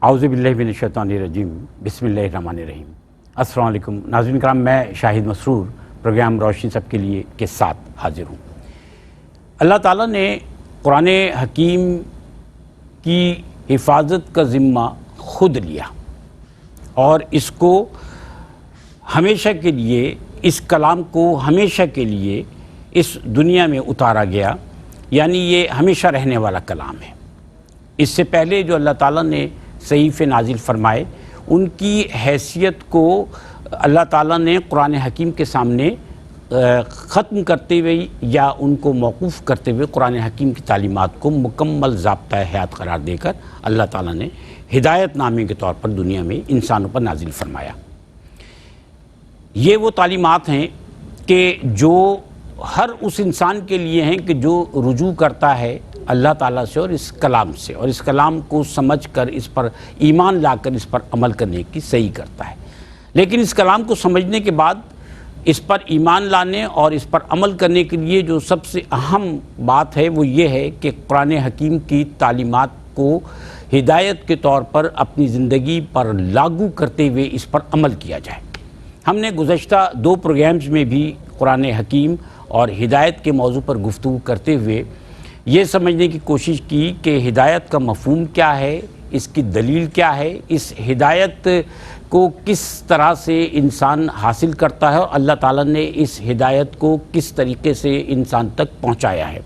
اعوذ باللہ من الشیطان الرجیم بسم اللہ الرحمن الرحیم۔ السلام علیکم ناظرین کرام، میں شاہد مسرور پروگرام روشنی سب کے لیے کے ساتھ حاضر ہوں۔ اللہ تعالیٰ نے قرآن حکیم کی حفاظت کا ذمہ خود لیا اور اس کو ہمیشہ کے لیے، اس کلام کو ہمیشہ کے لیے اس دنیا میں اتارا گیا، یعنی یہ ہمیشہ رہنے والا کلام ہے۔ اس سے پہلے جو اللہ تعالیٰ نے صحیفے نازل فرمائے، ان کی حیثیت کو اللہ تعالیٰ نے قرآن حکیم کے سامنے ختم کرتے ہوئے یا ان کو موقوف کرتے ہوئے قرآن حکیم کی تعلیمات کو مکمل ضابطہ حیات قرار دے کر اللہ تعالیٰ نے ہدایت نامے کے طور پر دنیا میں انسانوں پر نازل فرمایا۔ یہ وہ تعلیمات ہیں کہ جو ہر اس انسان کے لیے ہیں کہ جو رجوع کرتا ہے اللہ تعالیٰ سے اور اس کلام سے، اور اس کلام کو سمجھ کر اس پر ایمان لا کر اس پر عمل کرنے کی صحیح کرتا ہے۔ لیکن اس کلام کو سمجھنے کے بعد اس پر ایمان لانے اور اس پر عمل کرنے کے لیے جو سب سے اہم بات ہے وہ یہ ہے کہ قرآن حکیم کی تعلیمات کو ہدایت کے طور پر اپنی زندگی پر لاگو کرتے ہوئے اس پر عمل کیا جائے۔ ہم نے گزشتہ 2 پروگرامز میں بھی قرآن حکیم اور ہدایت کے موضوع پر گفتگو کرتے ہوئے یہ سمجھنے کی کوشش کی کہ ہدایت کا مفہوم کیا ہے، اس کی دلیل کیا ہے، اس ہدایت کو کس طرح سے انسان حاصل کرتا ہے اور اللہ تعالیٰ نے اس ہدایت کو کس طریقے سے انسان تک پہنچایا ہے۔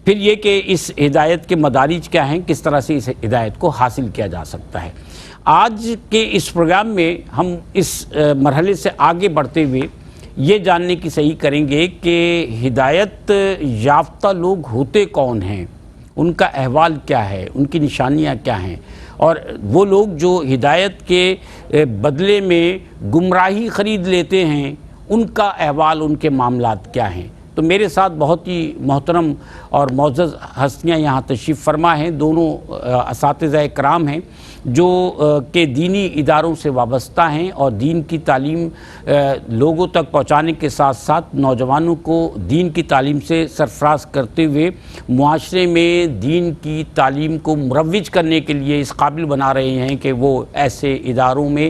پھر یہ کہ اس ہدایت کے مدارج کیا ہیں، کس طرح سے اس ہدایت کو حاصل کیا جا سکتا ہے۔ آج کے اس پروگرام میں ہم اس مرحلے سے آگے بڑھتے ہوئے یہ جاننے کی صحیح کریں گے کہ ہدایت یافتہ لوگ ہوتے کون ہیں، ان کا احوال کیا ہے، ان کی نشانیاں کیا ہیں، اور وہ لوگ جو ہدایت کے بدلے میں گمراہی خرید لیتے ہیں ان کا احوال، ان کے معاملات کیا ہیں۔ تو میرے ساتھ بہت ہی محترم اور معزز ہستیاں یہاں تشریف فرما ہیں، دونوں اساتذہ کرام ہیں جو کہ دینی اداروں سے وابستہ ہیں اور دین کی تعلیم لوگوں تک پہنچانے کے ساتھ ساتھ نوجوانوں کو دین کی تعلیم سے سرفراز کرتے ہوئے معاشرے میں دین کی تعلیم کو مروج کرنے کے لیے اس قابل بنا رہے ہیں کہ وہ ایسے اداروں میں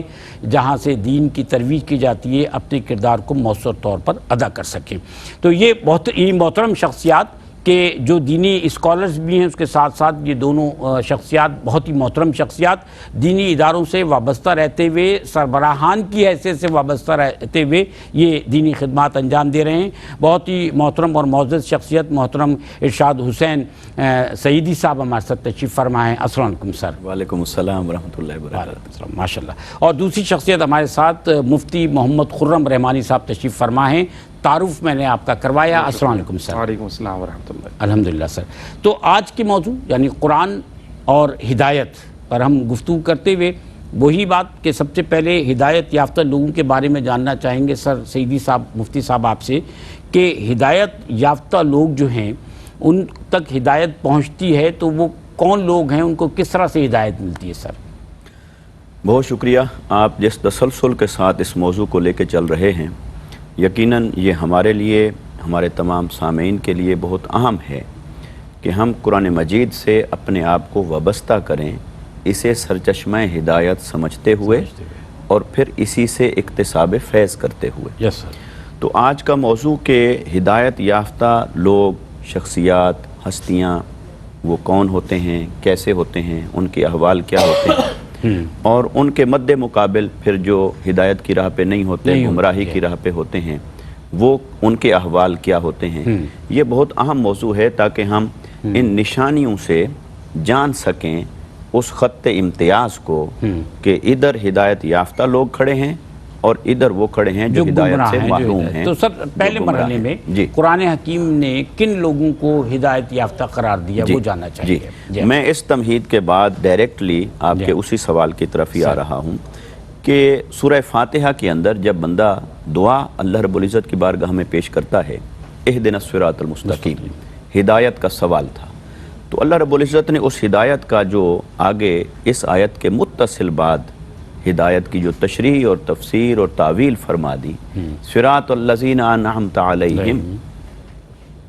جہاں سے دین کی ترویج کی جاتی ہے اپنے کردار کو مؤثر طور پر ادا کر سکیں۔ تو یہ بہت ہی محترم شخصیات کہ جو دینی اسکالرز بھی ہیں، اس کے ساتھ ساتھ یہ دونوں شخصیات بہت ہی محترم شخصیات دینی اداروں سے وابستہ رہتے ہوئے، سربراہان کی حیثیت سے وابستہ رہتے ہوئے یہ دینی خدمات انجام دے رہے ہیں۔ بہت ہی محترم اور معزز شخصیت محترم ارشاد حسین سعیدی صاحب ہمارے ساتھ تشریف فرما ہیں۔ السلام علیکم سر۔ وعلیکم السلام ورحمۃ اللہ وبرکاتہ۔ ماشاء اللہ۔ اور دوسری شخصیت ہمارے ساتھ مفتی محمد خرم رحمانی صاحب تشریف فرما ہیں۔ تعارف میں نے آپ کا کروایا۔ السلام علیکم سر۔ وعلیکم السلام ورحمۃ اللہ۔ الحمدللہ سر۔ تو آج کے موضوع یعنی قرآن اور ہدایت پر ہم گفتگو کرتے ہوئے وہی بات کہ سب سے پہلے ہدایت یافتہ لوگوں کے بارے میں جاننا چاہیں گے سر سعیدی صاحب، مفتی صاحب آپ سے، کہ ہدایت یافتہ لوگ جو ہیں ان تک ہدایت پہنچتی ہے تو وہ کون لوگ ہیں، ان کو کس طرح سے ہدایت ملتی ہے سر؟ بہت شکریہ۔ آپ جس تسلسل کے ساتھ اس موضوع کو لے کے چل رہے ہیں، یقیناً یہ ہمارے لیے، ہمارے تمام سامعین کے لیے بہت اہم ہے کہ ہم قرآن مجید سے اپنے آپ کو وابستہ کریں، اسے سرچشمہ ہدایت سمجھتے ہوئے اور پھر اسی سے اکتساب فیض کرتے ہوئے۔ یس سر۔ تو آج کا موضوع کہ ہدایت یافتہ لوگ، شخصیات، ہستیاں وہ کون ہوتے ہیں، کیسے ہوتے ہیں، ان کے احوال کیا ہوتے ہیں، اور ان کے مد مقابل پھر جو ہدایت کی راہ پہ نہیں ہوتے، گمراہی کی راہ پہ ہوتے ہیں، وہ ان کے احوال کیا ہوتے ہیں۔ یہ بہت اہم موضوع ہے تاکہ ہم ان نشانیوں سے جان سکیں اس خط امتیاز کو کہ ادھر ہدایت یافتہ لوگ کھڑے ہیں اور ادھر وہ کھڑے ہیں جو ہدایت سے محروم ہیں۔ تو سر پہلے مرحلے میں قرآن حکیم نے کن لوگوں کو ہدایت یافتہ قرار دیا وہ جاننا چاہیے۔ میں اس تمہید کے بعد ڈائریکٹلی آپ کے اسی سوال کی طرف ہی آ رہا ہوں کہ سورہ فاتحہ کے اندر جب بندہ دعا اللہ رب العزت کی بارگاہ میں پیش کرتا ہے، اہدنا الصراط المستقیم، ہدایت کا سوال تھا، تو اللہ رب العزت نے اس ہدایت کا جو آگے اس آیت کے متصل بعد ہدایت کی جو تشریح اور تفسیر اور تعویل فرما دی، صراط الذین انعمت علیہم،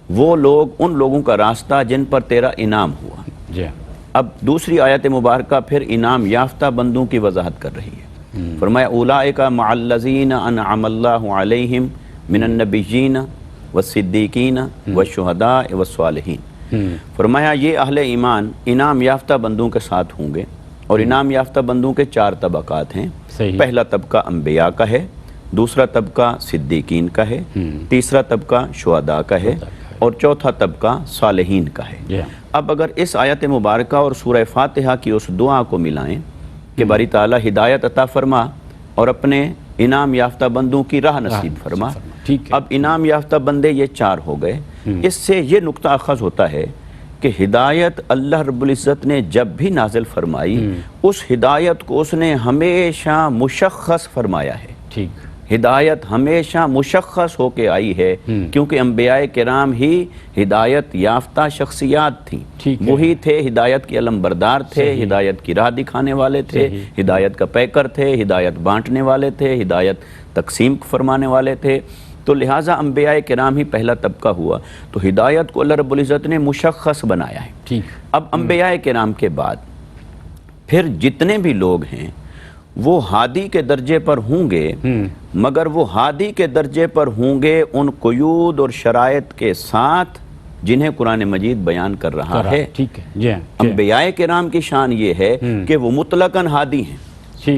وہ لوگ ان لوگوں کا راستہ جن پر تیرا انعام ہوا۔ اب دوسری آیت مبارکہ پھر انعام یافتہ بندوں کی وضاحت کر رہی ہے. فرمایا اولئک مع الذین انعم اللہ علیہم من النبیین والصدیقین والشہداء والصالحین. فرمایا یہ اہل ایمان انعام یافتہ بندوں کے ساتھ ہوں گے، اور انعام یافتہ بندوں کے 4 طبقات ہیں. پہلا طبقہ انبیاء کا ہے، دوسرا طبقہ صدیقین کا ہے، تیسرا طبقہ شہداء کا ہے، اور چوتھا طبقہ صالحین کا ہے. اب اگر اس آیت مبارکہ اور سورہ فاتحہ کی اس دعا کو ملائیں کہ باری تعالیٰ ہدایت عطا فرما اور اپنے انعام یافتہ بندوں کی راہ نصیب فرما. اب انعام یافتہ بندے یہ 4 ہو گئے. اس سے یہ نقطہ اخذ ہوتا ہے کہ ہدایت اللہ رب العزت نے جب بھی نازل فرمائی اس ہدایت کو اس نے ہمیشہ مشخص فرمایا ہے. ہدایت ہمیشہ مشخص ہو کے آئی ہے، کیونکہ انبیاء کرام ہی ہدایت یافتہ شخصیات تھیں. وہی تھے ہدایت کے علم بردار تھے، ہدایت کی راہ دکھانے والے تھے، ہدایت کا پیکر تھے، ہدایت بانٹنے والے تھے، ہدایت تقسیم فرمانے والے تھے. تو لہٰذا انبیاء کرام ہی پہلا طبقہ ہوا. تو ہدایت کو اللہ رب العزت نے مشخص بنایا ہے. اب انبیاء کرام کے بعد پھر جتنے بھی لوگ ہیں وہ ہادی کے درجے پر ہوں گے، مگر وہ ہادی کے درجے پر ہوں گے ان قیود اور شرائط کے ساتھ جنہیں قرآن مجید بیان کر رہا ہے. انبیاء کرام کی شان یہ ہے کہ وہ مطلقاً ہادی ہیں.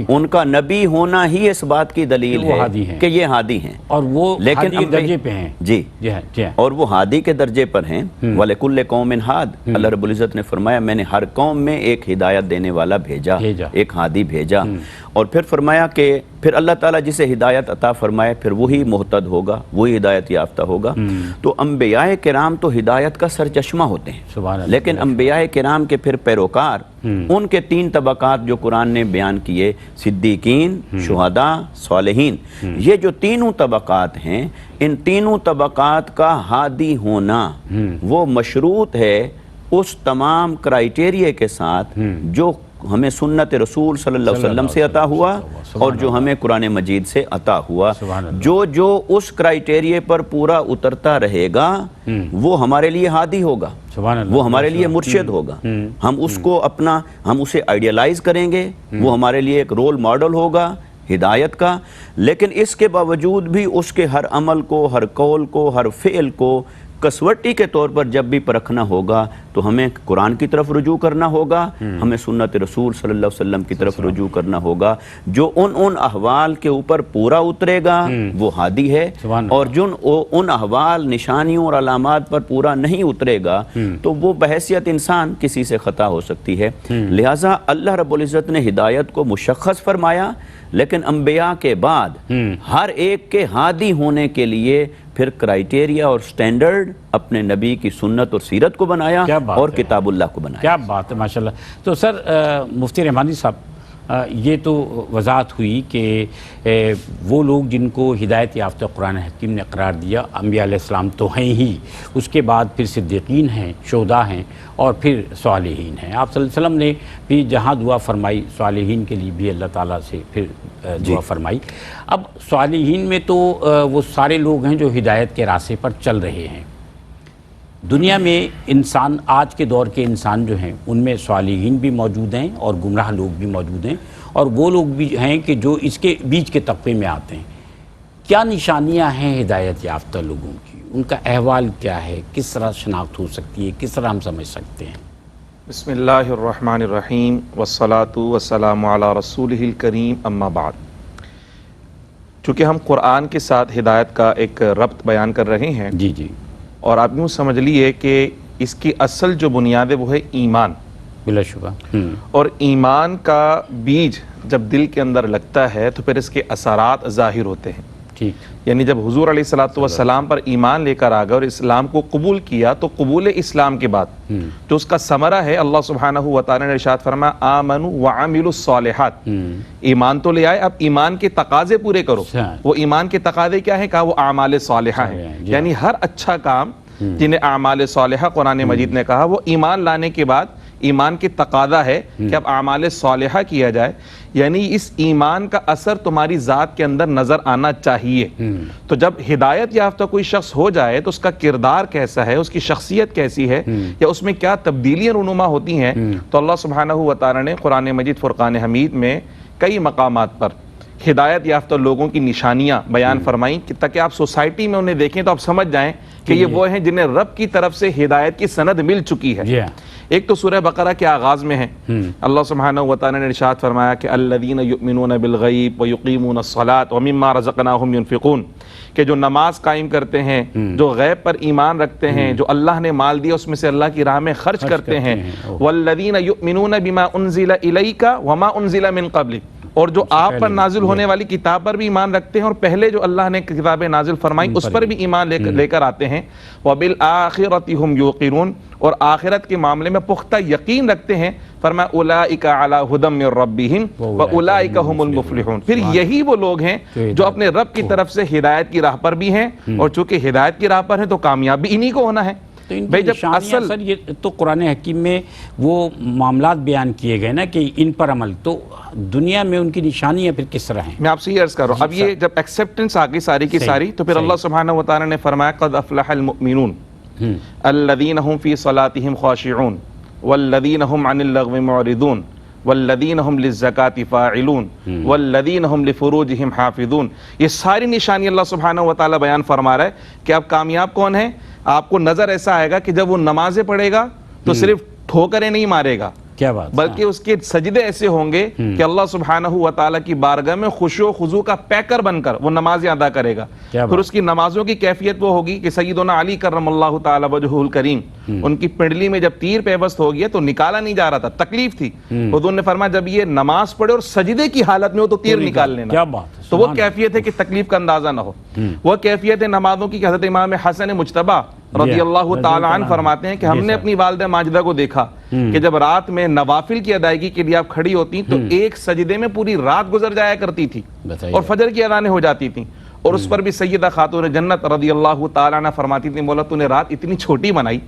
ان کا نبی ہونا ہی اس بات کی دلیل ہے کہ یہ ہادی ہیں، اور وہ ہادی کے درجے پہ ہیں. اور وہ ہادی کے درجے پر ہیں. وَلِكُلِّ قَوْمٍ هَادٍ، اللہ رب العزت نے فرمایا میں نے ہر قوم میں ایک ہدایت دینے والا بھیجا، ایک ہادی بھیجا. اور پھر فرمایا کہ پھر اللہ تعالیٰ جسے ہدایت عطا فرمائے پھر وہی مہتد ہوگا، وہی ہدایت یافتہ ہوگا. تو انبیاء کرام تو ہدایت کا سرچشمہ ہوتے ہیں، لیکن انبیاء کرام کے پھر پیروکار ان کے 3 طبقات جو قرآن نے بیان کیے، صدیقین، شہداء، صالحین، یہ جو تینوں طبقات ہیں، ان تینوں طبقات کا ہادی ہونا وہ مشروط ہے اس تمام کرائیٹیریے کے ساتھ جو ہمیں سنت رسول صلی اللہ علیہ وسلم سے عطا ہوا اور جو ہمیں قرآن مجید سے عطا ہوا. جو اس کرائیٹیریے پر پورا اترتا رہے گا وہ ہمارے لیے ہادی ہوگا، وہ ہمارے لیے مرشد ہوگا. ہم اس کو ہم اسے آئیڈیالائز کریں گے، وہ ہمارے لیے ایک رول ماڈل ہوگا ہدایت کا. لیکن اس کے باوجود بھی اس کے ہر عمل کو، ہر قول کو، ہر فعل کو کسوٹی کے طور پر جب بھی پرکھنا ہوگا تو ہمیں قرآن کی طرف رجوع کرنا ہوگا، ہمیں سنت رسول صلی اللہ علیہ وسلم کی طرف رجوع کرنا ہوگا. جو ان احوال کے اوپر پورا اترے گا وہ ہادی ہے، اور جن ان احوال، نشانیوں اور علامات پر پورا نہیں اترے گا تو وہ بحیثیت انسان کسی سے خطا ہو سکتی ہے. لہٰذا اللہ رب العزت نے ہدایت کو مشخص فرمایا، لیکن انبیاء کے بعد ہر ایک کے ہادی ہونے کے لیے پھر کرائیٹیریا اور سٹینڈرڈ اپنے نبی کی سنت اور سیرت کو بنایا اور کتاب اللہ کو بنایا. کیا بات ہے ماشاءاللہ. تو سر مفتی رحمانی صاحب، یہ تو وضاحت ہوئی کہ وہ لوگ جن کو ہدایت یافتہ قرآن حکیم نے قرار دیا انبیاء علیہ السلام تو ہیں ہی، اس کے بعد پھر صدیقین ہیں، شہداء ہیں، اور پھر صالحین ہیں. آپ صلی اللہ علیہ وسلم نے بھی جہاں دعا فرمائی صالحین کے لیے بھی اللہ تعالیٰ سے پھر دعا فرمائی. اب صالحین میں تو وہ سارے لوگ ہیں جو ہدایت کے راستے پر چل رہے ہیں. دنیا میں انسان، آج کے دور کے انسان جو ہیں ان میں صالحین بھی موجود ہیں اور گمراہ لوگ بھی موجود ہیں، اور وہ لوگ بھی ہیں کہ جو اس کے بیچ کے طبقے میں آتے ہیں. کیا نشانیاں ہیں ہدایت یافتہ لوگوں کی؟ ان کا احوال کیا ہے؟ کس طرح شناخت ہو سکتی ہے؟ کس طرح ہم سمجھ سکتے ہیں؟ بسم اللہ الرحمن الرحیم والصلاة والسلام علی رسولہ الکریم، اما بعد. چونکہ ہم قرآن کے ساتھ ہدایت کا ایک ربط بیان کر رہے ہیں، جی اور آپ یوں سمجھ لیے کہ اس کی اصل جو بنیاد ہے وہ ہے ایمان. بلا شبہ. اور ایمان کا بیج جب دل کے اندر لگتا ہے تو پھر اس کے اثرات ظاہر ہوتے ہیں. یعنی جب حضور علیہ الصلوۃ والسلام پر ایمان لے کر آ گئے اور اسلام کو قبول کیا تو قبول اسلام کے بعد جو اس کا ثمرہ ہے، اللہ سبحانہ و تعالی نے ارشاد فرمایا آمنوا وعملوا الصالحات. ایمان تو لے آئے، اب ایمان کے تقاضے پورے کرو. وہ ایمان کے تقاضے کیا ہیں؟ کہا وہ اعمال صالحہ ہیں. یعنی ہر اچھا کام جنہیں اعمال صالحہ قرآن مجید نے کہا، وہ ایمان لانے کے بعد ایمان کی تقاضا ہے کہ اب اعمال صالحہ کیا جائے، یعنی اس ایمان کا اثر تمہاری ذات کے اندر نظر آنا چاہیے۔ تو جب ہدایت یافتہ کوئی شخص ہو جائے تو اس کا کردار کیسا ہے، اس کی شخصیت کیسی ہے، یا اس میں کیا تبدیلیاں رونما ہوتی ہیں، تو اللہ سبحانہ و تعالی نے قرآن مجید فرقان حمید میں کئی مقامات پر ہدایت یافتہ لوگوں کی نشانیاں بیان فرمائیں تاکہ آپ سوسائٹی میں انہیں دیکھیں تو آپ سمجھ جائیں کہ یہ وہ ہیں جنہیں رب کی طرف سے ہدایت کی سند مل چکی ہے۔ ایک تو سورہ بقرہ کے آغاز میں ہے، اللہ سبحانہ و تعالی نے ارشاد فرمایا کہ الذین یؤمنون بالغیب ویقیمون الصلاۃ ومما رزقناہم ینفقون، کہ جو نماز قائم کرتے ہیں، جو غیب پر ایمان رکھتے ہیں، جو اللہ نے مال دیا اس میں سے اللہ کی راہ میں خرچ کرتے ہیں، والذین یؤمنون بما انزل الیک وما انزل من قبلک، اور جو آپ پر نازل ہونے والی کتاب پر بھی ایمان رکھتے ہیں اور پہلے جو اللہ نے کتابیں نازل فرمائی اس پر بھی ایمان لے کر آتے ہیں، وَبِالْآخِرَةِ هُمْ يُوقِنُونَ، اور آخرت کے معاملے میں پختہ یقین رکھتے ہیں، فرمایا اولئک علی ھدی من ربہم واولئک ھم المفلحون۔ پھر یہی وہ لوگ ہیں جو اپنے رب کی طرف سے ہدایت کی راہ پر بھی ہیں، اور چونکہ ہدایت کی راہ پر ہیں تو کامیاب بھی انہی کو ہونا ہے۔ بھائی جب اصل سر یہ تو قرآن حکیم میں وہ معاملات بیان کیے گئے نا کہ ان پر عمل، تو دنیا میں ان کی نشانیاں پھر کس طرح ہیں؟ میں آپ سے یہ عرض کر رہا ہوں، اب یہ جب ایکسیپٹنس آ گئی ساری کی ساری، تو پھر اللہ سبحانہ و تعالی نے فرمایا قد افلح المؤمنون الذین هم فی صلاتهم خاشعون والذین هم عن اللغو معرضون والذین هم للزکاة فاعلون والذین هم لفروجهم حافظون۔ یہ ساری نشانی اللہ سبحانہ و تعالی بیان فرما رہا ہے کہ اب کامیاب کون ہے۔ آپ کو نظر ایسا آئے گا کہ جب وہ نمازیں پڑھے گا تو صرف ٹھوکریں نہیں مارے گا، کیا بات، بلکہ اس کے سجدے ایسے ہوں گے کہ اللہ سبحانہ و تعالیٰ کی بارگاہ میں خشوع و خضوع کا پیکر بن کر وہ نمازیں ادا کرے گا۔ پھر اس کی نمازوں کی کیفیت وہ ہوگی کہ سیدنا علی کرم اللہ تعالیٰ وجہہ الکریم، ان کی پنڈلی میں جب تیر پیوست ہو گیا تو نکالا نہیں جا رہا تھا، تکلیف تھی، حضور نے فرمایا جب یہ نماز پڑھے اور سجدے کی حالت میں ہو تو تیر نکال لینا۔ کیا بات، تو وہ کیفیت ہے کہ تکلیف کا اندازہ نہ ہو۔ وہ کیفیت ہے نمازوں کی کہ حضرت امام حسن مجتبی رضی اللہ تعالی عنہ فرماتے ہیں کہ ہم نے اپنی والدہ ماجدہ کو دیکھا کہ جب رات میں نوافل کی ادائیگی کے لیے آپ کھڑی ہوتی تو ایک سجدے میں پوری رات گزر جایا کرتی تھی اور فجر کی اذانیں ہو جاتی تھیں، اور اس پر بھی سیدہ خاتون جنت رضی اللہ تعالی عنہ فرماتی تھی مولا تو نے رات اتنی چھوٹی بنائی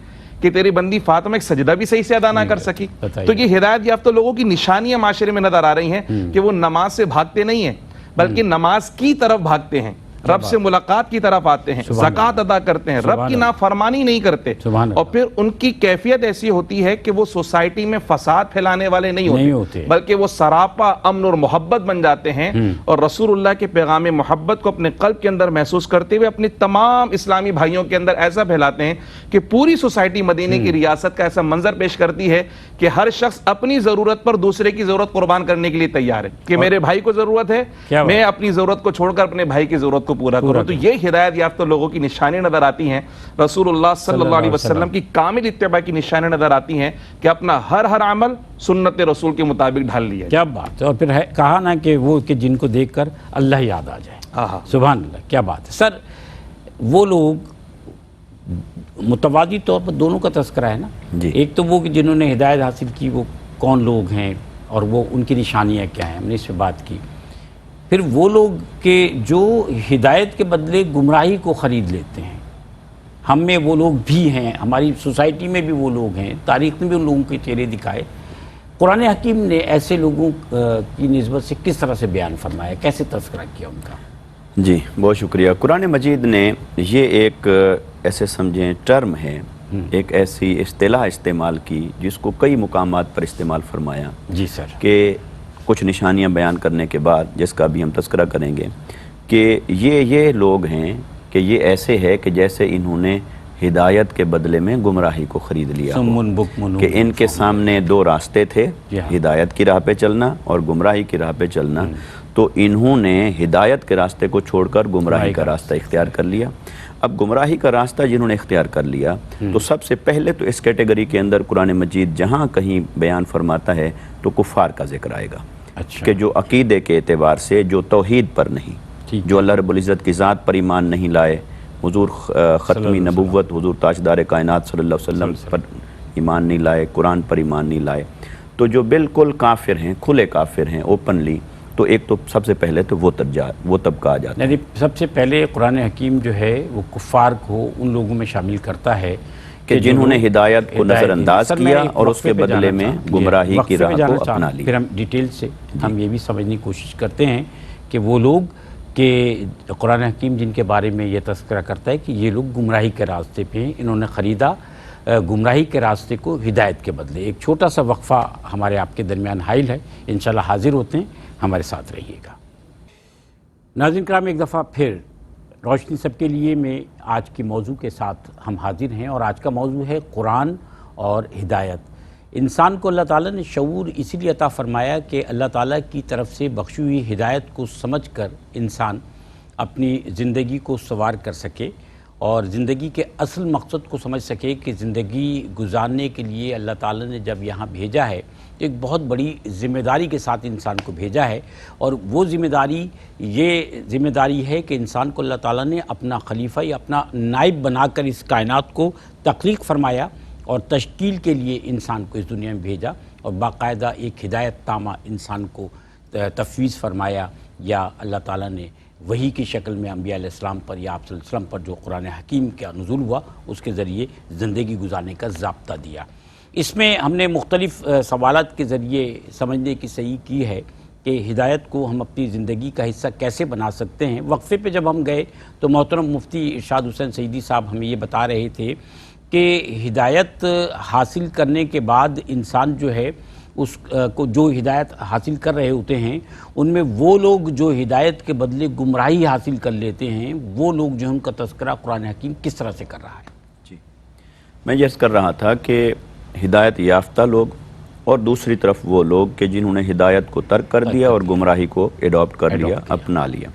کہ تیری بندی فاطمہ ایک سجدہ بھی صحیح سے ادا نہ کر سکی۔ تو یہ ہدایت یافتہ لوگوں کی نشانیاں معاشرے میں نظر آ رہی ہیں کہ وہ نماز سے بھاگتے نہیں ہیں بلکہ نماز کی طرف بھاگتے ہیں، رب سے ملاقات کی طرف آتے ہیں، زکوٰۃ ادا کرتے ہیں، رب کی نافرمانی نہیں کرتے، اور پھر ان کی کیفیت ایسی ہوتی ہے کہ وہ سوسائٹی میں فساد پھیلانے والے نہیں ہوتے بلکہ وہ سراپا امن اور محبت بن جاتے ہیں، اور رسول اللہ کے پیغام محبت کو اپنے قلب کے اندر محسوس کرتے ہوئے اپنے تمام اسلامی بھائیوں کے اندر ایسا پھیلاتے ہیں کہ پوری سوسائٹی مدینے کی ریاست کا ایسا منظر پیش کرتی ہے کہ ہر شخص اپنی ضرورت پر دوسرے کی ضرورت قربان کرنے کے لیے تیار ہے کہ میرے بھائی کو ضرورت ہے، میں اپنی ضرورت کو چھوڑ کر اپنے بھائی کی ضرورت کو پورا کروں۔ تو یہ ہدایت یافتہ لوگوں کی نشانی نظر آتی ہیں، رسول اللہ صلی اللہ علیہ وسلم کی کامل اتباع کی نشانی نظر آتی ہیں کہ اپنا ہر عمل سنت رسول کے مطابق ڈھال لیا۔ کیا بات ہے، اور پھر کہا نا کہ وہ کہ جن کو دیکھ کر اللہ یاد آ جائے، سبحان اللہ، کیا بات ہے۔ سر وہ لوگ متوازی طور پر دونوں کا تذکرہ ہے نا، ایک تو وہ کہ جنہوں نے ہدایت حاصل کی وہ کون لوگ ہیں اور وہ ان کی نشانیاں کیا ہیں، ہم نے اس پہ بات کی۔ پھر وہ لوگ کہ جو ہدایت کے بدلے گمراہی کو خرید لیتے ہیں، ہم میں وہ لوگ بھی ہیں، ہماری سوسائٹی میں بھی وہ لوگ ہیں، تاریخ میں بھی ان لوگوں کے چہرے دکھائے۔ قرآن حکیم نے ایسے لوگوں کی نسبت سے کس طرح سے بیان فرمایا، کیسے تذکرہ کیا ان کا؟ جی بہت شکریہ۔ قرآن مجید نے یہ ایک ایسے سمجھیں ٹرم ہے، ایک ایسی اصطلاح استعمال کی جس کو کئی مقامات پر استعمال فرمایا۔ جی سر، کہ کچھ نشانیاں بیان کرنے کے بعد جس کا بھی ہم تذکرہ کریں گے کہ یہ لوگ ہیں کہ یہ ایسے ہے کہ جیسے انہوں نے ہدایت کے بدلے میں گمراہی کو خرید لیا ہو، کہ ان کے سامنے دو راستے تھے، ہدایت کی راہ پہ چلنا اور گمراہی کی راہ پہ چلنا، تو انہوں نے ہدایت کے راستے کو چھوڑ کر گمراہی کا راستہ اختیار کر لیا۔ اب گمراہی کا راستہ جنہوں نے اختیار کر لیا تو سب سے پہلے تو اس کیٹیگری کے اندر قرآن مجید جہاں کہیں بیان فرماتا ہے تو کفار کا ذکر آئے گا، کہ جو عقیدے کے اعتبار سے جو توحید پر نہیں، جو اللہ رب العزت کی ذات پر ایمان نہیں لائے، حضور ختمی نبوت، حضور تاجدار کائنات صلی اللہ علیہ وسلم پر ایمان نہیں لائے، قرآن پر ایمان نہیں لائے، تو جو بالکل کافر ہیں، کھلے کافر ہیں، اوپنلی، تو ایک تو سب سے پہلے تو وہ طبقہ آ جاتا ہے۔ یعنی سب سے پہلے قرآن حکیم جو ہے وہ کفار کو ان لوگوں میں شامل کرتا ہے کہ جنہوں نے ہدایت کو نظر انداز سر، میں کیا ایک اور اس وقفے کے پہ بدلے جانا میں چاہتا ہوں۔ گمراہی وقفے کی پہ راہ جانا کو چاہتا اپنا ہوں، لیا۔ پھر ہم ڈیٹیل سے ہم یہ بھی سمجھنے کی کوشش کرتے ہیں کہ وہ لوگ کہ قرآن حکیم جن کے بارے میں یہ تذکرہ کرتا ہے کہ یہ لوگ گمراہی کے راستے پہ ہیں، انہوں نے خریدا گمراہی کے راستے کو ہدایت کے بدلے۔ ایک چھوٹا سا وقفہ ہمارے آپ کے درمیان حائل ہے، انشاءاللہ حاضر ہوتے ہیں، ہمارے ساتھ رہیے گا۔ ناظرین کرام، ایک دفعہ پھر روشنی سب کے لیے میں آج کے موضوع کے ساتھ ہم حاضر ہیں، اور آج کا موضوع ہے قرآن اور ہدایت۔ انسان کو اللہ تعالیٰ نے شعور اسی لیے عطا فرمایا کہ اللہ تعالیٰ کی طرف سے بخشی ہوئی ہدایت کو سمجھ کر انسان اپنی زندگی کو سوار کر سکے اور زندگی کے اصل مقصد کو سمجھ سکے کہ زندگی گزارنے کے لیے اللہ تعالیٰ نے جب یہاں بھیجا ہے تو ایک بہت بڑی ذمہ داری کے ساتھ انسان کو بھیجا ہے، اور وہ یہ ذمہ داری ہے کہ انسان کو اللہ تعالیٰ نے اپنا خلیفہ یا اپنا نائب بنا کر اس کائنات کو تخلیق فرمایا اور تشکیل کے لیے انسان کو اس دنیا میں بھیجا، اور باقاعدہ ایک ہدایت تامہ انسان کو تفویض فرمایا، یا اللہ تعالیٰ نے وحی کی شکل میں انبیاء علیہ السلام پر یا آپ صلی اللہ علیہ وسلم پر جو قرآن حکیم کا نزول ہوا اس کے ذریعے زندگی گزارنے کا ضابطہ دیا۔ اس میں ہم نے مختلف سوالات کے ذریعے سمجھنے کی صحیح کی ہے کہ ہدایت کو ہم اپنی زندگی کا حصہ کیسے بنا سکتے ہیں۔ وقفے پہ جب ہم گئے تو محترم مفتی ارشاد حسین سعیدی صاحب ہمیں یہ بتا رہے تھے کہ ہدایت حاصل کرنے کے بعد انسان جو ہے اس کو جو ہدایت حاصل کر رہے ہوتے ہیں ان میں وہ لوگ جو ہدایت کے بدلے گمراہی حاصل کر لیتے ہیں، وہ لوگ جو ان کا تذکرہ قرآن حکیم کس طرح سے کر رہا ہے۔ جی، میں یہ عرض کر رہا تھا کہ ہدایت یافتہ لوگ اور دوسری طرف وہ لوگ کہ جنہوں نے ہدایت کو ترک کر دیا اور گمراہی کو ایڈاپٹ کر لیا، اپنا لیا۔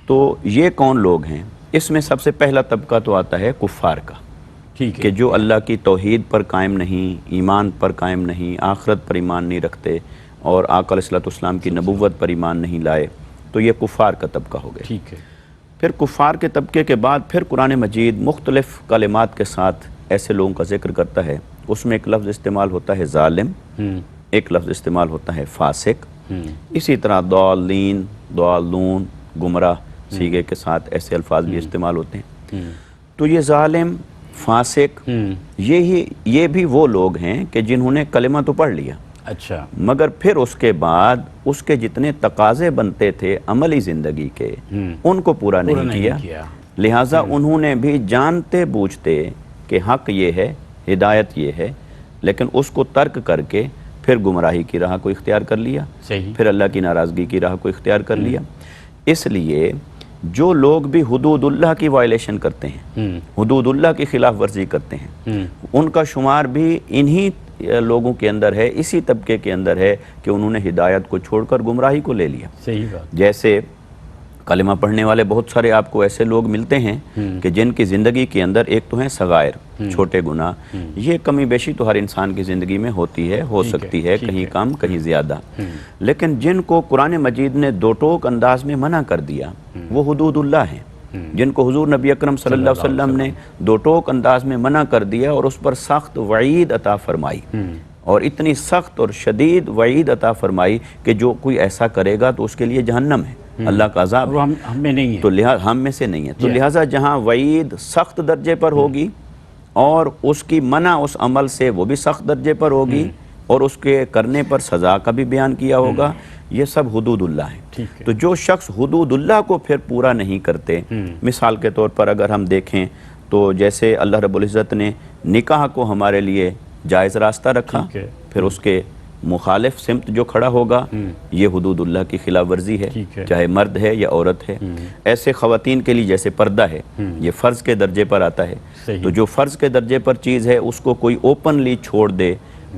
تو یہ کون لوگ ہیں؟ اس میں سب سے پہلا طبقہ تو آتا ہے کفار کا، کہ جو اللہ کی توحید پر قائم نہیں، ایمان پر قائم نہیں، آخرت پر ایمان نہیں رکھتے اور آقا علیہ السلام کی نبوت پر ایمان نہیں لائے، تو یہ کفار کا طبقہ ہو گیا۔ ٹھیک ہے۔ پھر کفار کے طبقے کے بعد پھر قرآن مجید مختلف کلمات کے ساتھ ایسے لوگوں کا ذکر کرتا ہے۔ اس میں ایک لفظ استعمال ہوتا ہے ظالم، ایک لفظ استعمال ہوتا ہے فاسق، اسی طرح ضالین، ضالون، گمراہ سیغے کے ساتھ ایسے الفاظ بھی استعمال ہوتے ہیں۔ تو یہ ظالم، فاسق، یہ بھی وہ لوگ ہیں کہ جنہوں نے کلمہ تو پڑھ لیا، اچھا، مگر پھر اس کے بعد اس کے جتنے تقاضے بنتے تھے عملی زندگی کے ان کو پورا نہیں کیا، لہٰذا انہوں نے بھی جانتے بوجھتے کہ حق یہ ہے، ہدایت یہ ہے، لیکن اس کو ترک کر کے پھر گمراہی کی راہ کو اختیار کر لیا، پھر اللہ کی ناراضگی کی راہ کو اختیار کر لیا۔ اس لیے جو لوگ بھی حدود اللہ کی وائلیشن کرتے ہیں، حدود اللہ کی خلاف ورزی کرتے ہیں، ان کا شمار بھی انہی لوگوں کے اندر ہے، اسی طبقے کے اندر ہے کہ انہوں نے ہدایت کو چھوڑ کر گمراہی کو لے لیا۔ صحیح بات۔ جیسے کلمہ پڑھنے والے بہت سارے آپ کو ایسے لوگ ملتے ہیں کہ جن کی زندگی کے اندر ایک تو ہیں صغائر، چھوٹے گناہ، یہ کمی بیشی تو ہر انسان کی زندگی میں ہوتی ہے، ہو سکتی ہے، کہیں کم کہیں زیادہ، لیکن جن کو قرآن مجید نے دو ٹوک انداز میں منع کر دیا وہ حدود اللہ ہیں، جن کو حضور نبی اکرم صلی اللہ علیہ وسلم نے دو ٹوک انداز میں منع کر دیا اور اس پر سخت وعید عطا فرمائی، اور اتنی سخت اور شدید وعید عطا فرمائی کہ جو کوئی ایسا کرے گا تو اس کے لیے جہنم ہے، اللہ کا عذاب، ہم میں نہیں ہے، تو ہم میں سے نہیں ہے، تو لہٰذا جہاں وعید سخت درجے پر ہوگی اور اس کی منع اس عمل سے وہ بھی سخت درجے پر ہوگی اور اس کے کرنے پر سزا کا بھی بیان کیا ہوگا، یہ سب حدود اللہ ہیں۔ تو جو شخص حدود اللہ کو پھر پورا نہیں کرتے، مثال کے طور پر اگر ہم دیکھیں تو جیسے اللہ رب العزت نے نکاح کو ہمارے لیے جائز راستہ رکھا، پھر اس کے مخالف سمت جو کھڑا ہوگا یہ حدود اللہ کی خلاف ورزی ہے، چاہے مرد ہے یا عورت ہے۔ ایسے خواتین کے لیے جیسے پردہ ہے، یہ فرض کے درجے پر آتا ہے، تو جو فرض کے درجے پر چیز ہے اس کو کوئی اوپنلی چھوڑ دے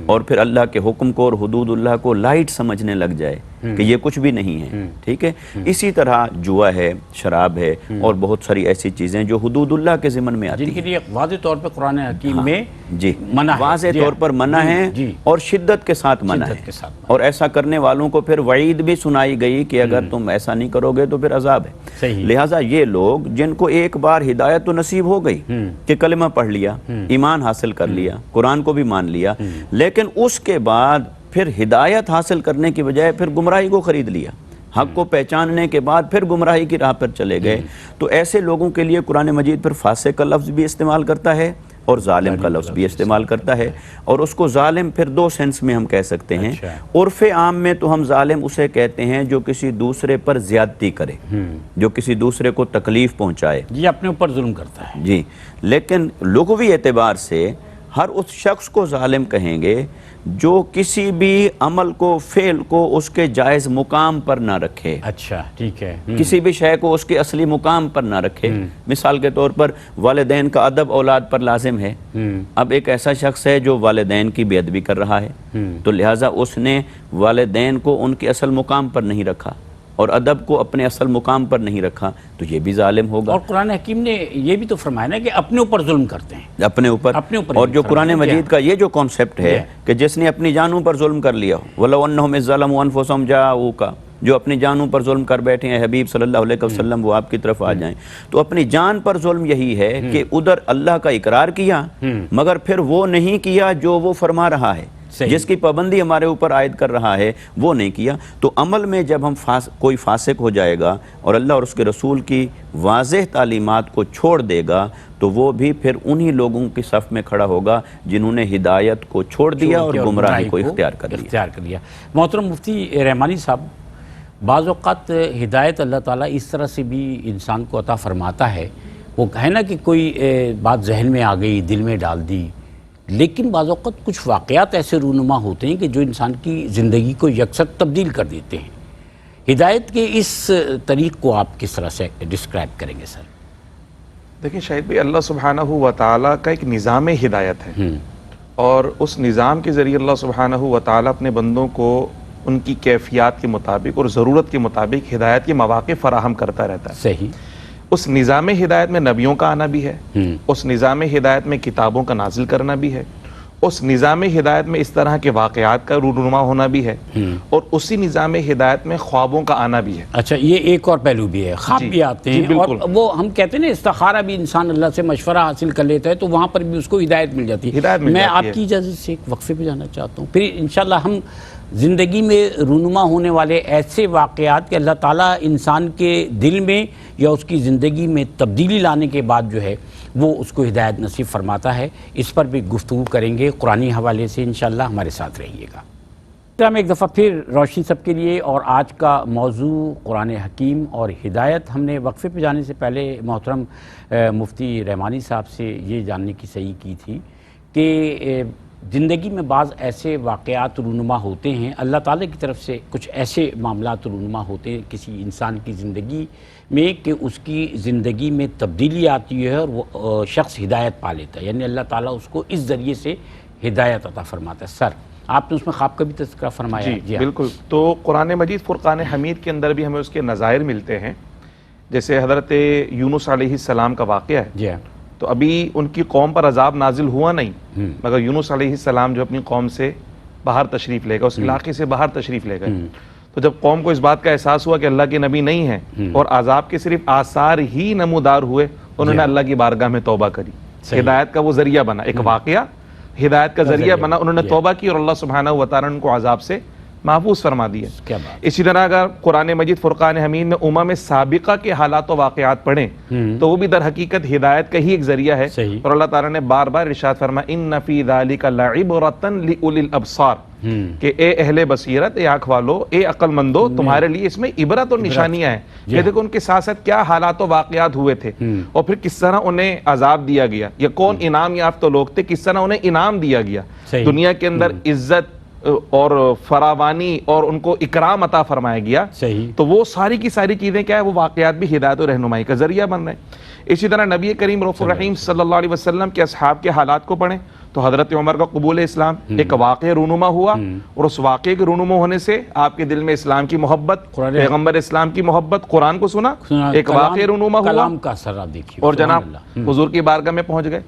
اور پھر اللہ کے حکم کو اور حدود اللہ کو لائٹ سمجھنے لگ جائے کہ یہ کچھ بھی نہیں ہے، ٹھیک ہے۔ اسی طرح جوا ہے، شراب ہے اور بہت ساری ایسی چیزیں جو حدود اللہ کے ضمن میں آتی ہیں، جن کے لیے واضح طور پر قرآن حکیم میں جی منع ہے، واضح طور پر منع ہے اور شدت کے ساتھ منع ہے، اور ایسا کرنے والوں کو پھر وعید بھی سنائی گئی کہ اگر تم ایسا نہیں کرو گے تو پھر عذاب ہے۔ لہٰذا یہ لوگ جن کو ایک بار ہدایت تو نصیب ہو گئی کہ کلمہ پڑھ لیا، ایمان حاصل کر لیا، قرآن کو بھی مان لیا، لیکن اس کے بعد پھر ہدایت حاصل کرنے کی بجائے پھر گمراہی کو خرید لیا، حق کو پہچاننے کے بعد پھر گمراہی کی راہ پر چلے گئے، تو ایسے لوگوں کے لیے قرآن مجید پھر فاسق کا لفظ بھی استعمال کرتا ہے، اور ظالم کا لفظ بھی استعمال کرتا ہے، اور اس کو ظالم پھر دو سینس میں ہم کہہ سکتے ہیں۔ عرف عام میں تو ہم ظالم اسے کہتے ہیں جو کسی دوسرے پر زیادتی کرے، جو کسی دوسرے کو تکلیف پہنچائے، یہ اپنے اوپر ظلم کرتا ہے جی۔ لیکن لغوی اعتبار سے ہر اس شخص کو ظالم کہیں گے جو کسی بھی عمل کو، فعل کو اس کے جائز مقام پر نہ رکھے، اچھا ٹھیک ہے، کسی بھی شے کو اس کے اصلی مقام پر نہ رکھے۔ مثال کے طور پر والدین کا ادب اولاد پر لازم ہے، اب ایک ایسا شخص ہے جو والدین کی بے ادبی کر رہا ہے، تو لہٰذا اس نے والدین کو ان کے اصل مقام پر نہیں رکھا اور ادب کو اپنے اصل مقام پر نہیں رکھا، تو یہ بھی ظالم ہوگا۔ اور قرآن حکیم نے یہ بھی تو فرمایا نا کہ اپنے اوپر ظلم کرتے ہیں، اپنے اوپر۔ اور جو قرآن مجید کا یہ جو کانسیپٹ ہے کہ جس نے اپنی جانوں پر ظلم کر لیا ہو، وَلَوْ أَنَّهُمْ إِذْ ظَلَمُوا أَنفُسَهُمْ جَاءُوكَ، جو اپنی جانوں پر ظلم کر بیٹھے ہیں حبیب صلی اللہ علیہ وسلم، وہ آپ کی طرف آ جائیں، تو اپنی جان پر ظلم یہی ہے کہ ادھر اللہ کا اقرار کیا مگر پھر وہ نہیں کیا جو وہ فرما رہا ہے، جس کی پابندی ہمارے اوپر عائد کر رہا ہے وہ نہیں کیا۔ تو عمل میں جب ہم کوئی فاسق ہو جائے گا اور اللہ اور اس کے رسول کی واضح تعلیمات کو چھوڑ دے گا، تو وہ بھی پھر انہی لوگوں کی صف میں کھڑا ہوگا جنہوں نے ہدایت کو چھوڑ دیا اور گمراہی کو اختیار کر لیا۔ محترم مفتی رحمانی صاحب، بعض اوقات ہدایت اللہ تعالیٰ اس طرح سے بھی انسان کو عطا فرماتا ہے، وہ ہے نا کہ کوئی بات ذہن میں آ گئی، دل میں ڈال دی، لیکن بعض اوقات کچھ واقعات ایسے رونما ہوتے ہیں کہ جو انسان کی زندگی کو یکسر تبدیل کر دیتے ہیں۔ ہدایت کے اس طریق کو آپ کس طرح سے ڈسکرائب کریں گے سر؟ دیکھیں شاہد بھائی، اللہ سبحانہ و تعالیٰ کا ایک نظام ہدایت ہے، اور اس نظام کے ذریعے اللہ سبحانہ و تعالیٰ اپنے بندوں کو ان کی کیفیات کے مطابق اور ضرورت کے مطابق ہدایت کے مواقع فراہم کرتا رہتا ہے۔ صحیح۔ اس نظام ہدایت میں نبیوں کا آنا بھی ہے، اس نظام ہدایت میں کتابوں کا نازل کرنا بھی ہے، اس نظام ہدایت میں اس طرح کے واقعات کا رونما ہونا بھی ہے، اور اسی نظام ہدایت میں خوابوں کا آنا بھی ہے۔ اچھا، یہ ایک اور پہلو بھی ہے، خواب بھی آتے ہیں، اور وہ ہم کہتے ہیں نا استخارہ بھی انسان اللہ سے مشورہ حاصل کر لیتا ہے تو وہاں پر بھی اس کو ہدایت مل جاتی ہے۔ میں آپ کی اجازت سے ایک وقفے پہ جانا چاہتا ہوں، پھر انشاءاللہ ہم زندگی میں رونما ہونے والے ایسے واقعات کہ اللہ تعالیٰ انسان کے دل میں یا اس کی زندگی میں تبدیلی لانے کے بعد جو ہے وہ اس کو ہدایت نصیب فرماتا ہے، اس پر بھی گفتگو کریں گے قرآنی حوالے سے۔ انشاءاللہ ہمارے ساتھ رہیے گا۔ ہم ایک دفعہ پھر روشنی سب کے لیے، اور آج کا موضوع قرآن حکیم اور ہدایت۔ ہم نے وقفے پہ جانے سے پہلے محترم مفتی رحمانی صاحب سے یہ جاننے کی صحیح کی تھی کہ زندگی میں بعض ایسے واقعات رونما ہوتے ہیں، اللہ تعالیٰ کی طرف سے کچھ ایسے معاملات رونما ہوتے ہیں کسی انسان کی زندگی میں کہ اس کی زندگی میں تبدیلی آتی ہے اور وہ شخص ہدایت پا لیتا ہے، یعنی اللہ تعالیٰ اس کو اس ذریعے سے ہدایت عطا فرماتا ہے۔ سر، آپ نے اس میں خواب کا بھی تذکرہ فرمایا۔ جی بالکل۔ تو قرآن مجید فرقان حمید کے اندر بھی ہمیں اس کے نظائر ملتے ہیں، جیسے حضرت یونس علیہ السلام کا واقعہ ہے۔ جی، تو ابھی ان کی قوم پر عذاب نازل ہوا نہیں، مگر یونس علیہ السلام جو اپنی قوم سے باہر تشریف لے گئے، اس علاقے سے باہر تشریف لے گئے، تو جب قوم کو اس بات کا احساس ہوا کہ اللہ کے نبی نہیں ہیں اور عذاب کے صرف آثار ہی نمودار ہوئے، انہوں نے اللہ کی بارگاہ میں توبہ کری۔ ہدایت کا وہ ذریعہ بنا، ایک واقعہ ہدایت کا ذریعہ بنا، انہوں نے توبہ کی اور اللہ سبحانہ و تعالیٰ نے ان کو عذاب سے محفوظ فرما دیا۔ اسی طرح اگر قرآن مجید فرقان حمید میں امم سابقہ کے حالات و واقعات پڑھیں تو وہ بھی در حقیقت ہدایت کا ہی ایک ذریعہ ہے، اور اللہ تعالیٰ نے بار بار ارشاد فرمایا ان فی ذالک لعبرۃ لأولی الابصار، کہ اے اہل بصیرت، اے آنکھ والو، اے عقل مندو، تمہارے لیے اس میں عبرت اور نشانیاں ہیں کہ دیکھو ان کے ساتھ ساتھ کیا حالات و واقعات ہوئے تھے، اور پھر کس طرح انہیں عذاب دیا گیا، یا کون انعام یافتہ لوگ تھے، کس طرح انہیں انعام دیا گیا، دنیا کے اندر عزت اور فراوانی اور ان کو اکرام عطا فرمایا گیا۔ تو وہ ساری کی ساری چیزیں کیا ہے، وہ واقعات بھی ہدایت و رہنمائی کا ذریعہ بن رہے ہیں۔ اسی طرح نبی کریم رؤوف الرحیم صلی اللہ علیہ وسلم کے اصحاب کے حالات کو پڑھیں تو حضرت عمر کا قبول اسلام ایک واقعہ رونما ہوا، اور اس واقعے کے رونما ہونے سے آپ کے دل میں اسلام کی محبت، پیغمبر اسلام کی محبت، قرآن کو سنا، ایک واقعہ رونما ہوا، اور جناب حضور کی بارگاہ میں پہنچ گئے۔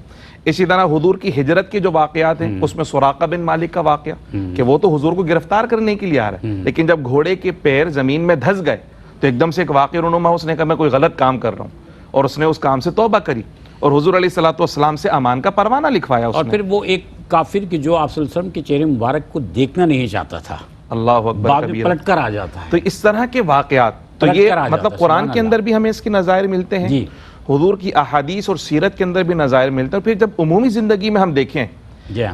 اسی طرح حضور کی ہجرت کے جو واقعات ہیں اس میں سراقہ بن مالک کا واقعہ کہ وہ تو حضور کو گرفتار کرنے کے لیے آ رہا ہے، لیکن جب گھوڑے کے پیر زمین میں دھس گئے تو ایک دم سے ایک واقعہ رونما، اس نے کہا میں کوئی غلط کام کر رہا ہوں، اور اس نے اس کام سے توبہ کری اور حضور علیہ الصلوۃ والسلام سے امان کا پروانہ لکھوایا۔ اور پھر وہ ایک کافر کی جو آپ صلی اللہ علیہ وسلم کے چہرے مبارک کو دیکھنا نہیں چاہتا تھا، اللہ اکبر کبیرہ، پلٹ کر آ جاتا ہے۔ تو اس طرح کے واقعات، تو یہ مطلب قرآن کے اندر بھی ہمیں اس کے نظائر ملتے ہیں۔ حضور کی احادیث اور سیرت کے اندر بھی نظائر ملتے ہیں. اور پھر جب عمومی زندگی میں ہم دیکھیں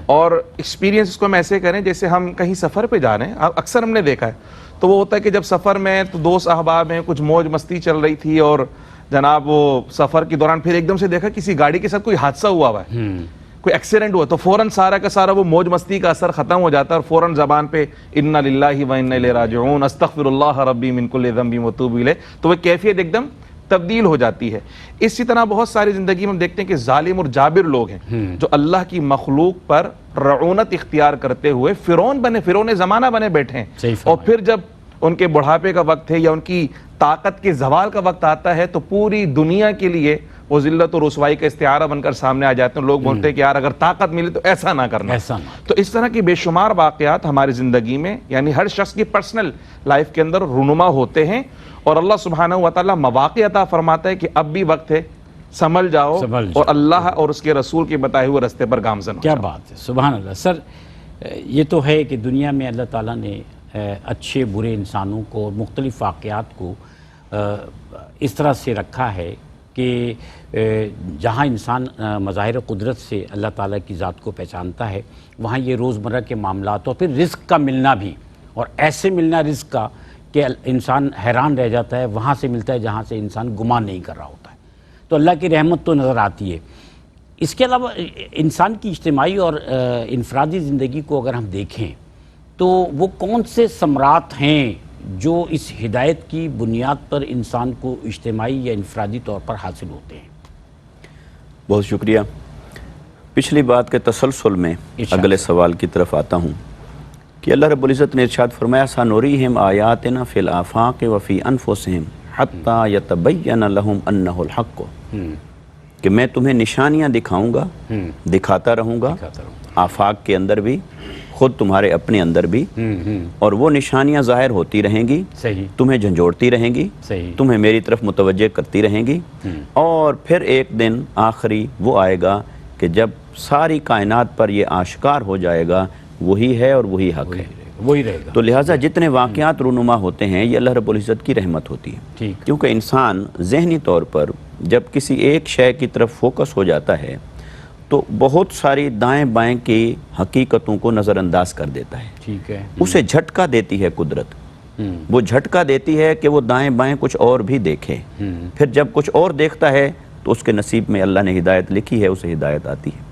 اور ایکسپیرینس اس کو ہم ایسے کریں جیسے ہم کہیں سفر پہ جا رہے ہیں. اکثر ہم نے دیکھا ہے تو وہ ہوتا ہے کہ جب سفر میں تو دوست احباب ہیں, کچھ موج مستی چل رہی تھی اور جناب وہ سفر کے دوران پھر ایک دم سے دیکھا کسی گاڑی کے ساتھ کوئی حادثہ ہوا ہے, کوئی ایکسیڈنٹ ہوا, تو فوراً سارا کا سارا وہ موج مستی کا اثر ختم ہو جاتا ہے اور فوراً زبان پہ انا للہ و انا الیہ راجعون استغفر اللہ ربی من کل ذنب واتوب الیہ, تو وہ کیفیت ایک دم تبدیل ہو جاتی ہے. اسی طرح بہت ساری زندگی میں ہم دیکھتے ہیں کہ ظالم اور جابر لوگ ہیں جو اللہ کی مخلوق پر رعونت اختیار کرتے ہوئے فرعون زمانہ بنے بیٹھے ہیں, اور پھر جب ان کے بڑھاپے کا وقت ہے یا ان کی طاقت کے زوال کا وقت آتا ہے تو پوری دنیا کے لیے وہ ذلت اور رسوائی کا استعارہ بن کر سامنے آ جاتے ہیں. لوگ بولتے ہیں کہ یار اگر طاقت ملے تو ایسا نہ کرنا. تو اس طرح کی بے شمار واقعات ہماری زندگی میں یعنی ہر شخص کی پرسنل لائف کے اندر رونما ہوتے ہیں, اور اللہ سبحانہ و تعالیٰ مواقع عطا فرماتا ہے کہ اب بھی وقت ہے, سنبھل جاؤ اور اللہ اور اس کے رسول کے بتائے ہوئے راستے پر گامزن ہو. کیا بات ہے, سبحان اللہ. سر یہ تو ہے کہ دنیا میں اللہ تعالیٰ نے اچھے برے انسانوں کو مختلف واقعات کو اس طرح سے رکھا ہے کہ جہاں انسان مظاہر قدرت سے اللہ تعالیٰ کی ذات کو پہچانتا ہے وہاں یہ روزمرہ کے معاملات اور پھر رزق کا ملنا بھی, اور ایسے ملنا رزق کا کہ انسان حیران رہ جاتا ہے, وہاں سے ملتا ہے جہاں سے انسان گمان نہیں کر رہا ہوتا ہے. تو اللہ کی رحمت تو نظر آتی ہے. اس کے علاوہ انسان کی اجتماعی اور انفرادی زندگی کو اگر ہم دیکھیں تو وہ کون سے ثمرات ہیں جو اس ہدایت کی بنیاد پر انسان کو اجتماعی یا انفرادی طور پر حاصل ہوتے ہیں؟ بہت شکریہ. پچھلی بات کے تسلسل میں اگلے سوال کی طرف آتا ہوں کہ اللہ رب العزت نے ارشاد فرمایا سنریہم آیاتنا فی الآفاق وفی انفسہم حتی یتبین لہم انہ الحق, کہ میں تمہیں نشانیاں دکھاؤں گا, دکھاتا رہوں گا آفاق کے اندر بھی, خود تمہارے اپنے اندر بھی, اور وہ نشانیاں ظاہر ہوتی رہیں گی, تمہیں جھنجھوڑتی رہیں گی, تمہیں میری طرف متوجہ کرتی رہیں گی, اور پھر ایک دن آخری وہ آئے گا کہ جب ساری کائنات پر یہ آشکار ہو جائے گا وہی ہے اور وہی حق ہے, وہی رہے گا. تو لہٰذا جتنے واقعات رونما ہوتے ہیں یہ اللہ رب العزت کی رحمت ہوتی ہے, کیونکہ انسان ذہنی طور پر جب کسی ایک شے کی طرف فوکس ہو جاتا ہے تو بہت ساری دائیں بائیں کی حقیقتوں کو نظر انداز کر دیتا ہے. ٹھیک ہے, اسے جھٹکا دیتی ہے قدرت, وہ جھٹکا دیتی ہے کہ وہ دائیں بائیں کچھ اور بھی دیکھے, پھر جب کچھ اور دیکھتا ہے تو اس کے نصیب میں اللہ نے ہدایت لکھی ہے, اسے ہدایت آتی ہے.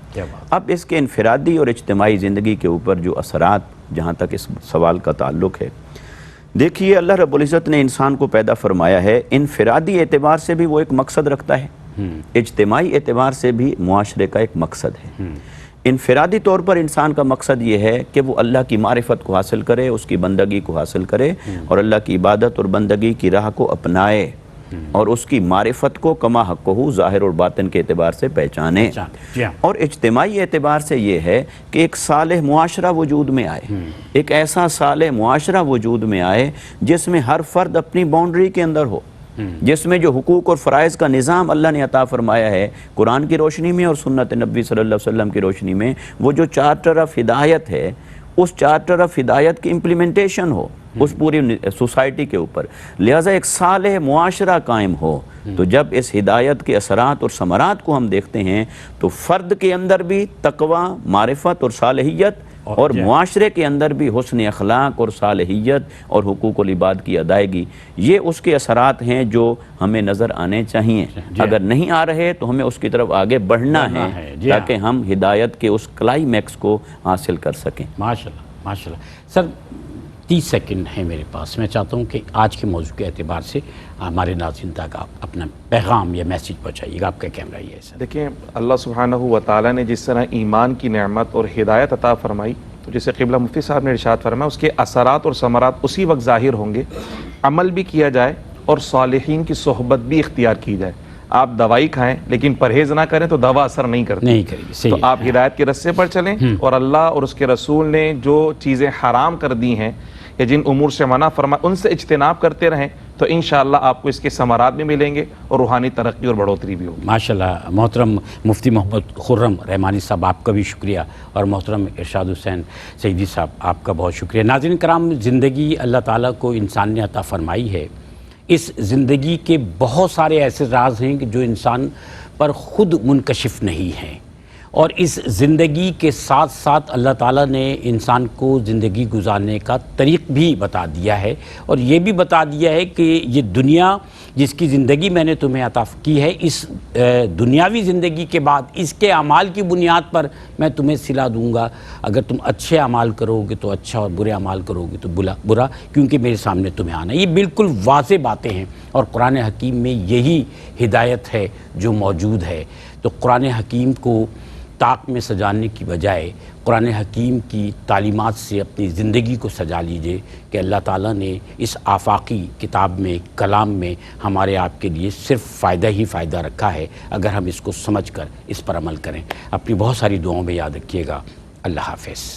اب اس کے انفرادی اور اجتماعی زندگی کے اوپر جو اثرات, جہاں تک اس سوال کا تعلق ہے, دیکھیے اللہ رب العزت نے انسان کو پیدا فرمایا ہے, انفرادی اعتبار سے بھی وہ ایک مقصد رکھتا ہے, اجتماعی اعتبار سے بھی معاشرے کا ایک مقصد ہے. انفرادی طور پر انسان کا مقصد یہ ہے کہ وہ اللہ کی معرفت کو حاصل کرے, اس کی بندگی کو حاصل کرے, اور اللہ کی عبادت اور بندگی کی راہ کو اپنائے, اور اس کی معرفت کو کما حقہ ظاہر اور باطن کے اعتبار سے پہچانے. اور اجتماعی اعتبار سے یہ ہے کہ ایک صالح معاشرہ وجود میں آئے, ایک ایسا صالح معاشرہ وجود میں آئے جس میں ہر فرد اپنی باؤنڈری کے اندر ہو, جس میں جو حقوق اور فرائض کا نظام اللہ نے عطا فرمایا ہے قرآن کی روشنی میں اور سنت نبی صلی اللہ علیہ وسلم کی روشنی میں, وہ جو چارٹر آف ہدایت ہے اس چارٹر آف ہدایت کی امپلیمنٹیشن ہو اس پوری سوسائٹی کے اوپر. لہٰذا ایک صالح معاشرہ قائم ہو. تو جب اس ہدایت کے اثرات اور ثمرات کو ہم دیکھتے ہیں تو فرد کے اندر بھی تقوی, معرفت اور صالحیت, اور معاشرے کے اندر بھی حسن اخلاق اور صالحیت اور حقوق العباد کی ادائیگی, یہ اس کے اثرات ہیں جو ہمیں نظر آنے چاہیے. اگر نہیں آ رہے تو ہمیں اس کی طرف آگے بڑھنا ہے تاکہ ہم ہدایت کے اس کلائمیکس کو حاصل کر سکیں. ماشاءاللہ, ماشاءاللہ. سر 30 سیکنڈ ہیں میرے پاس, میں چاہتا ہوں کہ آج کے موضوع کے اعتبار سے ہمارے ناظرین تک آپ اپنا پیغام یا میسیج پہنچائیے گا. آپ کا کیمرہ یہ ہے سر. دیکھیں, اللہ سبحانہ و تعالیٰ نے جس طرح ایمان کی نعمت اور ہدایت عطا فرمائی, تو جسے قبلہ مفتی صاحب نے ارشاد فرمایا اس کے اثرات اور ثمرات اسی وقت ظاہر ہوں گے عمل بھی کیا جائے اور صالحین کی صحبت بھی اختیار کی جائے. آپ دوائی کھائیں لیکن پرہیز نہ کریں تو دوا اثر نہیں کرتی. تو آپ ہدایت کے رستے پر چلیں, اور اللہ اور اس کے رسول نے جو چیزیں حرام کر دی ہیں یا جن امور سے منع فرمایا ان سے اجتناب کرتے رہیں, تو انشاءاللہ آپ کو اس کے ثمرات بھی ملیں گے اور روحانی ترقی اور بڑھوتری بھی ہوگی. ماشاءاللہ. محترم مفتی محمد خرم رحمانی صاحب, آپ کا بھی شکریہ, اور محترم ارشاد حسین سعیدی صاحب, آپ کا بہت شکریہ. ناظرین کرام, زندگی اللہ تعالیٰ کو انسان نے عطا فرمائی ہے, اس زندگی کے بہت سارے ایسے راز ہیں کہ جو انسان پر خود منکشف نہیں ہیں، اور اس زندگی کے ساتھ ساتھ اللہ تعالیٰ نے انسان کو زندگی گزارنے کا طریق بھی بتا دیا ہے، اور یہ بھی بتا دیا ہے کہ یہ دنیا جس کی زندگی میں نے تمہیں عطا کی ہے، اس دنیاوی زندگی کے بعد اس کے اعمال کی بنیاد پر میں تمہیں صلہ دوں گا۔ اگر تم اچھے اعمال کرو گے تو اچھا، اور برے اعمال کرو گے تو برا، کیونکہ میرے سامنے تمہیں آنا۔ یہ بالکل واضح باتیں ہیں، اور قرآن حکیم میں یہی ہدایت ہے جو موجود ہے۔ تو قرآن حکیم کو طاق میں سجانے کی بجائے قرآن حکیم کی تعلیمات سے اپنی زندگی کو سجا لیجئے کہ اللہ تعالیٰ نے اس آفاقی کتاب میں، کلام میں ہمارے آپ کے لیے صرف فائدہ ہی فائدہ رکھا ہے، اگر ہم اس کو سمجھ کر اس پر عمل کریں۔ اپنی بہت ساری دعاؤں میں یاد رکھیے گا۔ اللہ حافظ۔